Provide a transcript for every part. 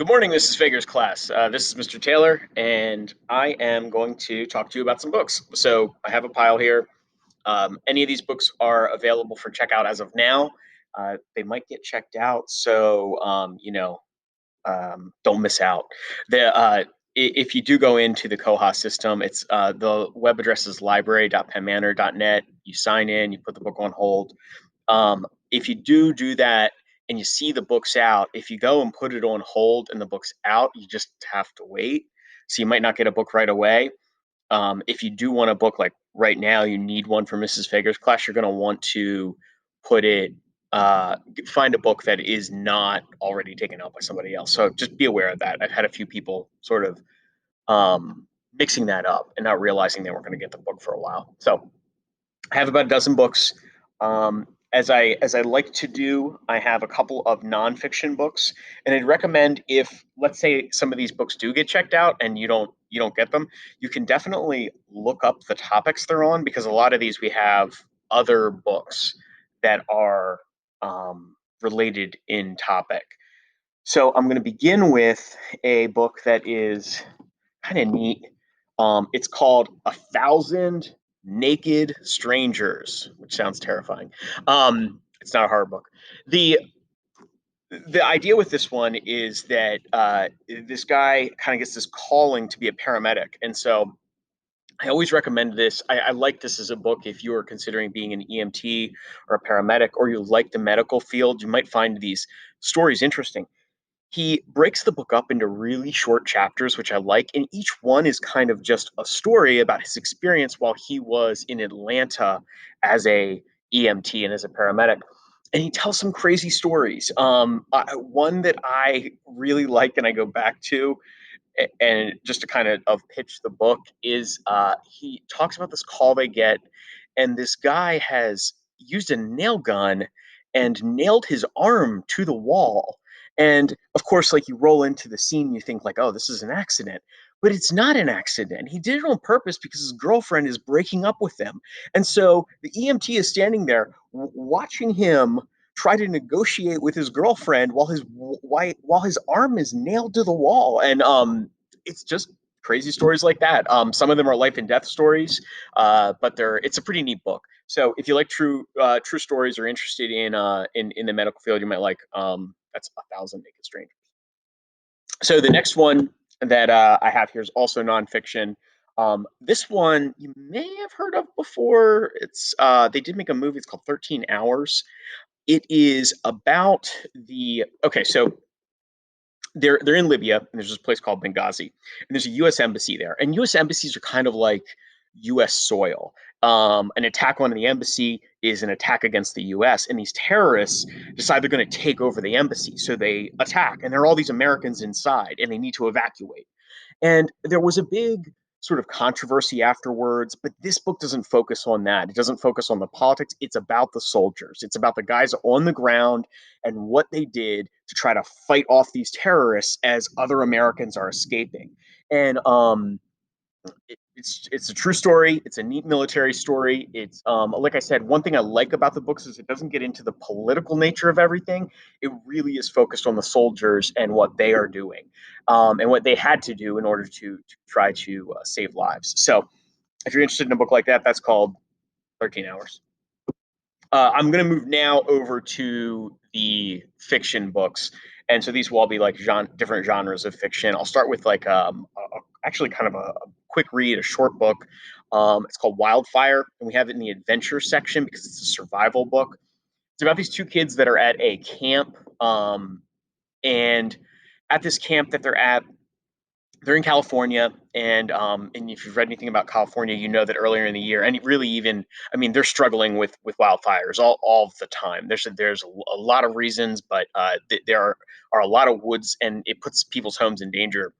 Good morning, this is Feger's class. This is Mr. Taylor, and I am going to talk to you about some books. So I have a pile here. Any of these books are available for checkout as of now. They might get checked out, so don't miss out. If you do go into the Koha system, it's the web address is library.penmanor.net. You sign in, you put the book on hold. If you do that and you see the book's out, if you go and put it on hold and the book's out, you just have to wait. So you might not get a book right away. If you do want a book like right now, you need one for Mrs. Fager's class, you're going to want to put it, uh, find a book that is not already taken out by somebody else. So just be aware of that. I've had a few people sort of mixing that up and not realizing they weren't going to get the book for a while. So I have about a dozen books. As I like to do, I have a couple of nonfiction books, and I'd recommend if, let's say, some of these books do get checked out and you don't get them, you can definitely look up the topics they're on because a lot of these we have other books that are related in topic. So I'm going to begin with a book that is kind of neat. It's called A Thousand Naked Strangers, which sounds terrifying. It's not a horror book. The the idea with this one is that this guy kind of gets this calling to be a paramedic, and so I always recommend this. I like this as a book if you are considering being an EMT or a paramedic, or you like the medical field. You might find these stories interesting. He breaks the book up into really short chapters, which I like, and each one is kind of just a story about his experience while he was in Atlanta as a EMT and as a paramedic. And he tells some crazy stories. One that I really like and I go back to, and just to kind of pitch the book, is he talks about this call they get, and this guy has used a nail gun and nailed his arm to the wall. And of course, like you roll into the scene, you think like, oh, this is an accident. But it's not an accident. He did it on purpose because his girlfriend is breaking up with him. And so the EMT is standing there watching him try to negotiate with his girlfriend while his arm is nailed to the wall. And it's just crazy stories like that. Some of them are life and death stories, but it's a pretty neat book. So if you like true stories or interested in the medical field, you might like that's A Thousand Naked Strangers. So the next one that I have here is also nonfiction. This one you may have heard of before. It's they did make a movie. It's called 13 Hours. It is about the okay. So they're in Libya, and there's this place called Benghazi, and there's a U.S. embassy there, and U.S. embassies are kind of like U.S. soil. An attack on the embassy is an attack against the U.S., and these terrorists decide they're going to take over the embassy, so they attack, and there are all these Americans inside, and they need to evacuate. And there was a big sort of controversy afterwards, but this book doesn't focus on that. It doesn't focus on the politics. It's about the soldiers. It's about the guys on the ground and what they did to try to fight off these terrorists as other Americans are escaping. And it's a true story. It's a neat military story. It's like I said, one thing I like about the books is it doesn't get into the political nature of everything. It really is focused on the soldiers and what they are doing, and what they had to do in order to try to save lives. So if you're interested in a book like that, that's called 13 Hours. I'm going to move now over to the fiction books. And so these will all be like different genres of fiction. I'll start with like actually kind of a quick read, a short book. It's called Wildfire, and we have it in the adventure section because it's a survival book. It's about these two kids that are at a camp, and at this camp that they're in California, and if you've read anything about California, you know that earlier in the year, and really even, I mean, they're struggling with wildfires all the time. There's a lot of reasons, but there are a lot of woods, and it puts people's homes in danger.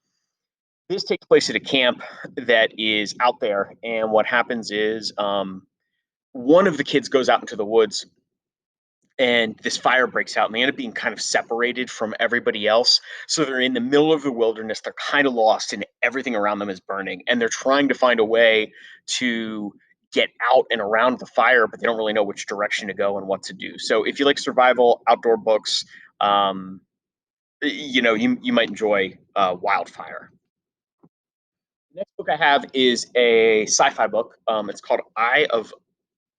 This takes place at a camp that is out there, and what happens is one of the kids goes out into the woods and this fire breaks out and they end up being kind of separated from everybody else, so they're in the middle of the wilderness, they're kind of lost and everything around them is burning, and they're trying to find a way to get out and around the fire, but they don't really know which direction to go and what to do. So if you like survival outdoor books, um, you might enjoy Wildfire. The next book I have is a sci-fi book. It's called Eye of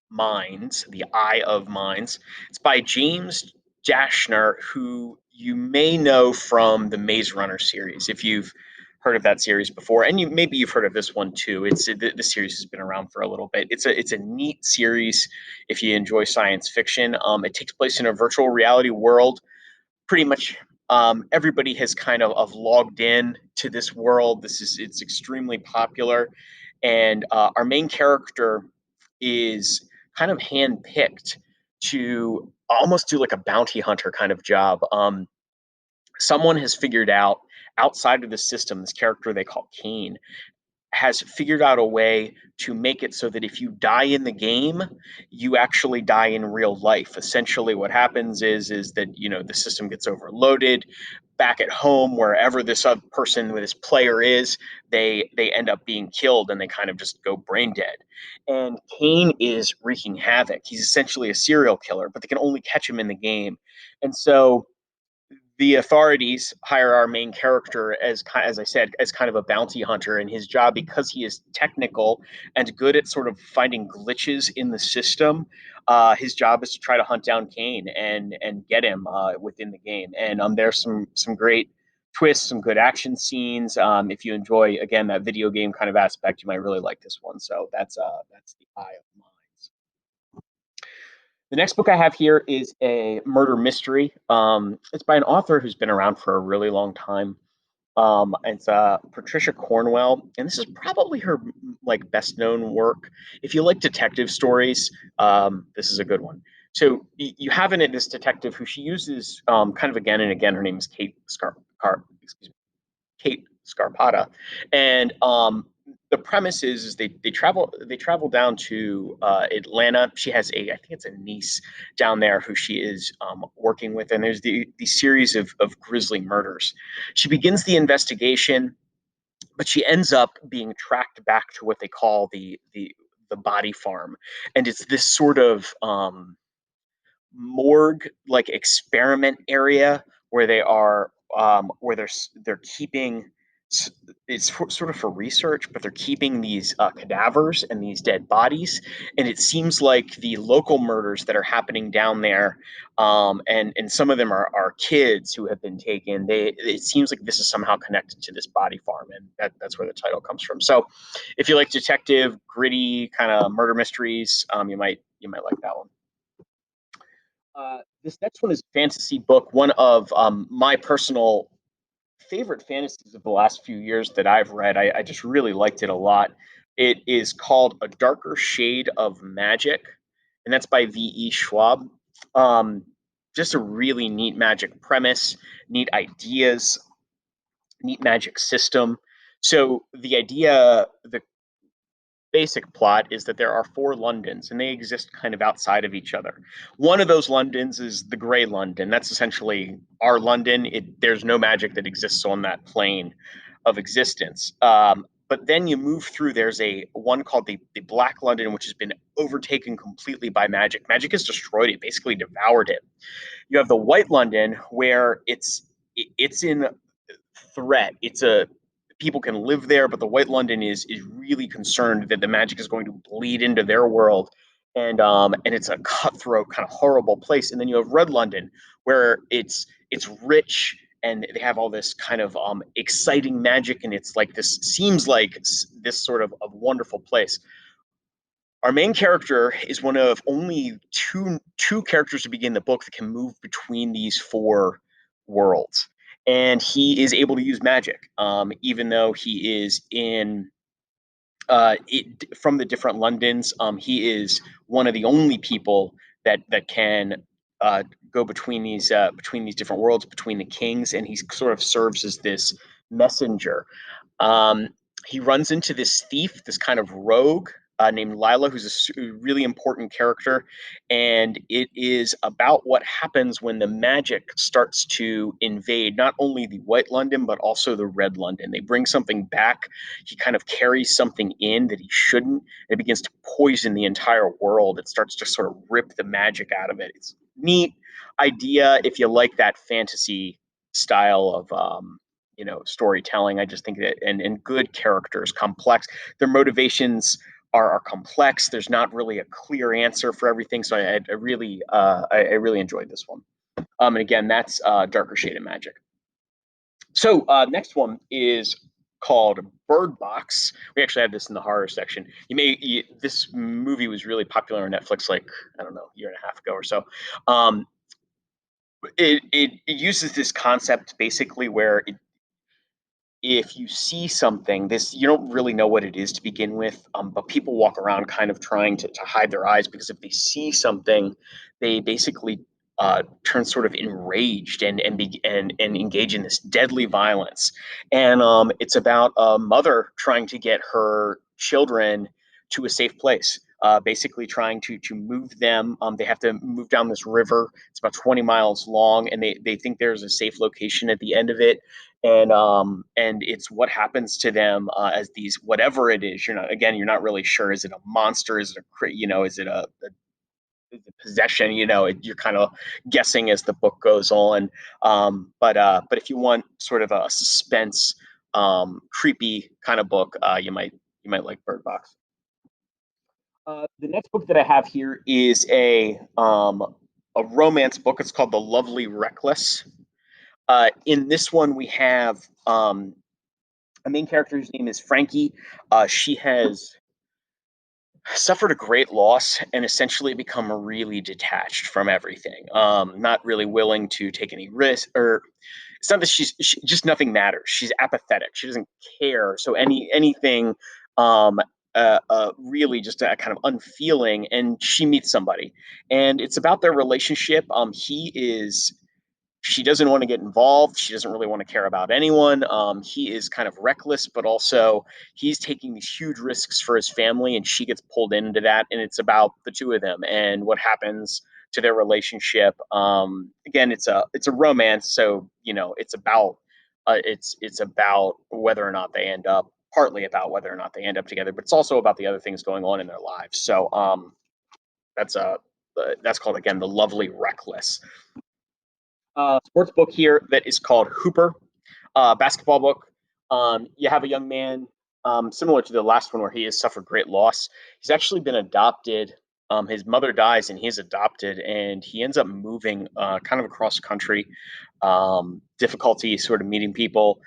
Minds, The Eye of Minds. It's by James Dashner, who you may know from the Maze Runner series, if you've heard of that series before, and maybe you've heard of this one too. The series has been around for a little bit. It's a neat series if you enjoy science fiction. It takes place in a virtual reality world. Pretty much everybody has kind of logged in to this world. It's extremely popular, and our main character is kind of handpicked to almost do like a bounty hunter kind of job. Someone has figured out outside of the system, this character they call Kane has figured out a way to make it so that if you die in the game, you actually die in real life. Essentially, what happens is that the system gets overloaded. Back at home, wherever this other person, this player is, they end up being killed and they kind of just go brain dead. And Kane is wreaking havoc. He's essentially a serial killer, but they can only catch him in the game. And so the authorities hire our main character as I said, as kind of a bounty hunter, and his job, because he is technical and good at sort of finding glitches in the system, his job is to try to hunt down Kane and get him within the game. And there's some great twists, some good action scenes. If you enjoy again that video game kind of aspect, you might really like this one. So that's the Eye of Minds. The next book I have here is a murder mystery. It's by an author who's been around for a really long time. It's Patricia Cornwell, and this is probably her like best known work. If you like detective stories, this is a good one. So you have in it this detective who she uses kind of again and again. Her name is excuse me, Kate Scarpata, and the premise is they travel down to Atlanta. She has I think it's a niece down there who she is working with, and there's the series of grisly murders. She begins the investigation, but she ends up being tracked back to what they call the body farm, and it's this sort of morgue like experiment area where they're keeping, it's sort of for research, but they're keeping these cadavers and these dead bodies. And it seems like the local murders that are happening down there, and some of them are kids who have been taken. It seems like this is somehow connected to this body farm, and that's where the title comes from. So, if you like detective, gritty kind of murder mysteries, you might like that one. This next one is a fantasy book, one of my personal favorite fantasies of the last few years that I've read. I just really liked it a lot. It is called A Darker Shade of Magic, and that's by V.E. Schwab. Um, just a really neat magic premise, neat ideas, neat magic system. So the basic plot is that there are four Londons and they exist kind of outside of each other. One of those Londons is the Grey London. That's essentially our London. There's no magic that exists on that plane of existence. But then you move through, there's a one called the Black London, which has been overtaken completely by magic. Magic has destroyed it, basically devoured it. You have the White London, where it's in threat. It's a People can live there, but the White London is really concerned that the magic is going to bleed into their world, and it's a cutthroat, kind of horrible place. And then you have Red London, where it's rich and they have all this kind of exciting magic, and it's like this seems like this sort of wonderful place. Our main character is one of only two characters to begin the book that can move between these four worlds, and he is able to use magic, even though he is in from the different Londons. He is one of the only people that can uh, go between these different worlds, between the kings, and he sort of serves as this messenger. um, he runs into this thief, this kind of rogue named Lila, who's a really important character. And it is about what happens when the magic starts to invade not only the White London, but also the Red London. They bring something back. He kind of carries something in that he shouldn't. And it begins to poison the entire world. It starts to sort of rip the magic out of it. It's a neat idea if you like that fantasy style of storytelling. I just think that and good characters, complex. Their motivations are complex. There's not really a clear answer for everything. So I really enjoyed this one. And again, that's Darker Shade of Magic. So next one is called Bird Box. We actually have this in the horror section. This movie was really popular on Netflix, like I don't know, a year and a half ago or so. Um, it uses this concept basically where if you see something, this you don't really know what it is to begin with, but people walk around kind of trying to hide their eyes because if they see something, they basically turn sort of enraged and engage in this deadly violence. And it's about a mother trying to get her children to a safe place. Basically, trying to move them. They have to move down this river. It's about 20 miles long, and they think there's a safe location at the end of it, and it's what happens to them as these whatever it is. You're not really sure. Is it a monster? Is it is it a possession? You're kind of guessing as the book goes on. But if you want sort of a suspense, creepy kind of book, you might like Bird Box. The next book that I have here is a romance book. It's called The Lovely Reckless. In this one, we have a main character's name is Frankie. She has suffered a great loss and essentially become really detached from everything. Not really willing to take any risk, or it's not that just nothing matters. She's apathetic. She doesn't care. So anything, um, really just kind of unfeeling. And she meets somebody, and it's about their relationship. She doesn't want to get involved. She doesn't really want to care about anyone. He is kind of reckless, but also he's taking these huge risks for his family, and she gets pulled into that. And it's about the two of them and what happens to their relationship. Again, it's a romance, so it's about whether or not they end up. Partly about whether or not they end up together, but it's also about the other things going on in their lives. So that's a that's called again The Lovely Reckless. Sports book here that is called Hooper, basketball book. You have a young man, similar to the last one where he has suffered great loss. He's actually been adopted. His mother dies and he's adopted, and he ends up moving kind of across country. Difficulty sort of meeting people,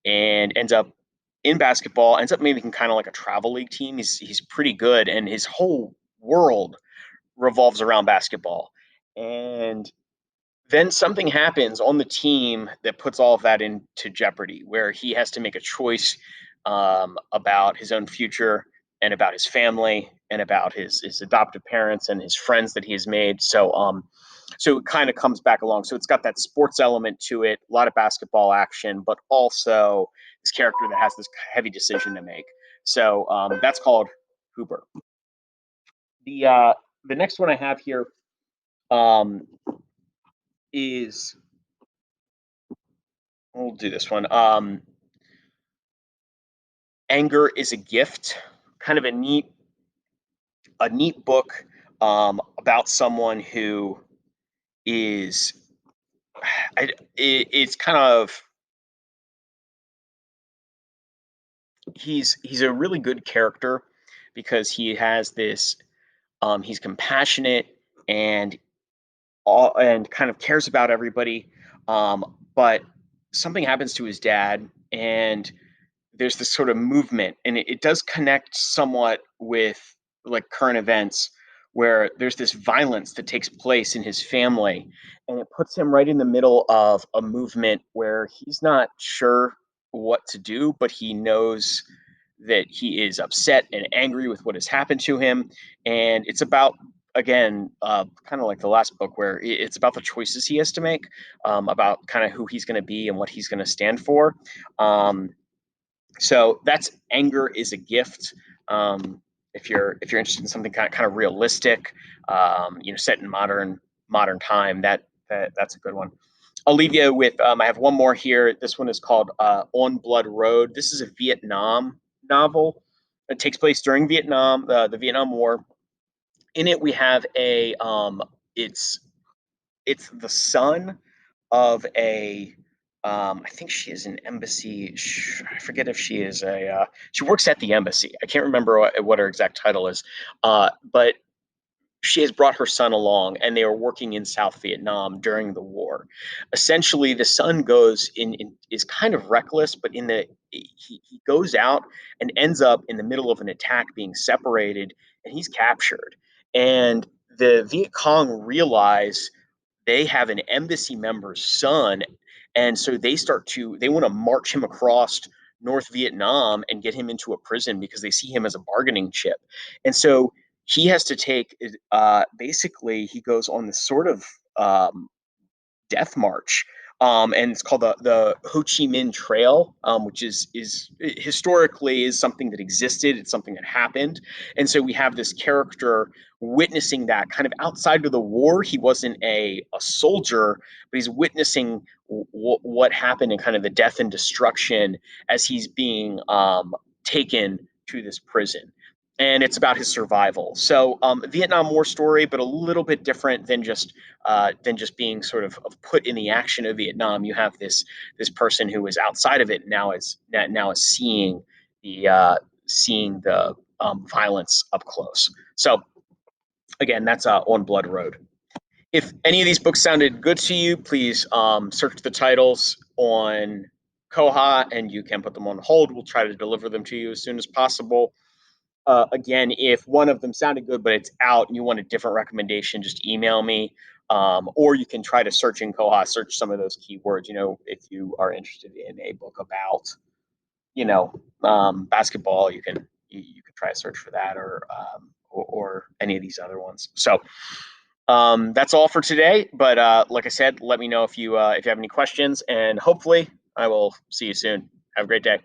and ends up in basketball. Ends up making kind of like a travel league team. He's pretty good, and his whole world revolves around basketball. And then something happens on the team that puts all of that into jeopardy, where he has to make a choice about his own future and about his family and about his adoptive parents and his friends that he has made. So it kind of comes back along. So it's got that sports element to it, a lot of basketball action, but also this character that has this heavy decision to make. So that's called Hooper. The uh, the next one I have here um, is we'll do this one. Anger is a Gift, kind of a neat book about someone who is it's kind of he's a really good character because he has this he's compassionate and and kind of cares about everybody, but something happens to his dad, and there's this sort of movement, and it does connect somewhat with like current events where there's this violence that takes place in his family, and it puts him right in the middle of a movement where he's not sure what to do, but he knows that he is upset and angry with what has happened to him. And it's about, again, kind of like the last book, where it's about the choices he has to make, about kind of who he's going to be and what he's going to stand for. um, so that's Anger is a Gift. If you're interested in something kind of realistic, set in modern time, that's a good one. I'll leave you with I have one more here. This one is called On Blood Road. This is a Vietnam novel. It takes place during Vietnam, the Vietnam War. In it, we have it's the son of a I think she is an embassy. I forget if she is a. She works at the embassy. I can't remember what her exact title is. But she has brought her son along, and they are working in South Vietnam during the war. Essentially, the son goes is kind of reckless, but he goes out and ends up in the middle of an attack, being separated, and he's captured. And the Viet Cong realize they have an embassy member's son, and so they want to march him across North Vietnam and get him into a prison because they see him as a bargaining chip. And so he has to take basically he goes on this sort of death march. And it's called the Ho Chi Minh Trail, which is historically is something that existed. It's something that happened, and so we have this character witnessing that kind of outside of the war. He wasn't a soldier, but he's witnessing what happened and kind of the death and destruction as he's being taken to this prison. And it's about his survival. So Vietnam War story, but a little bit different than just being sort of put in the action of Vietnam. You have this person who is outside of it now is seeing the violence up close. So again, that's On Blood Road. If any of these books sounded good to you, please search the titles on Koha, and you can put them on hold. We'll try to deliver them to you as soon as possible. Again, if one of them sounded good, but it's out and you want a different recommendation, just email me. Or you can try to search in Koha, search some of those keywords. If you are interested in a book about, basketball, you can try to search for that, or any of these other ones. So that's all for today. But like I said, let me know if you have any questions, and hopefully I will see you soon. Have a great day.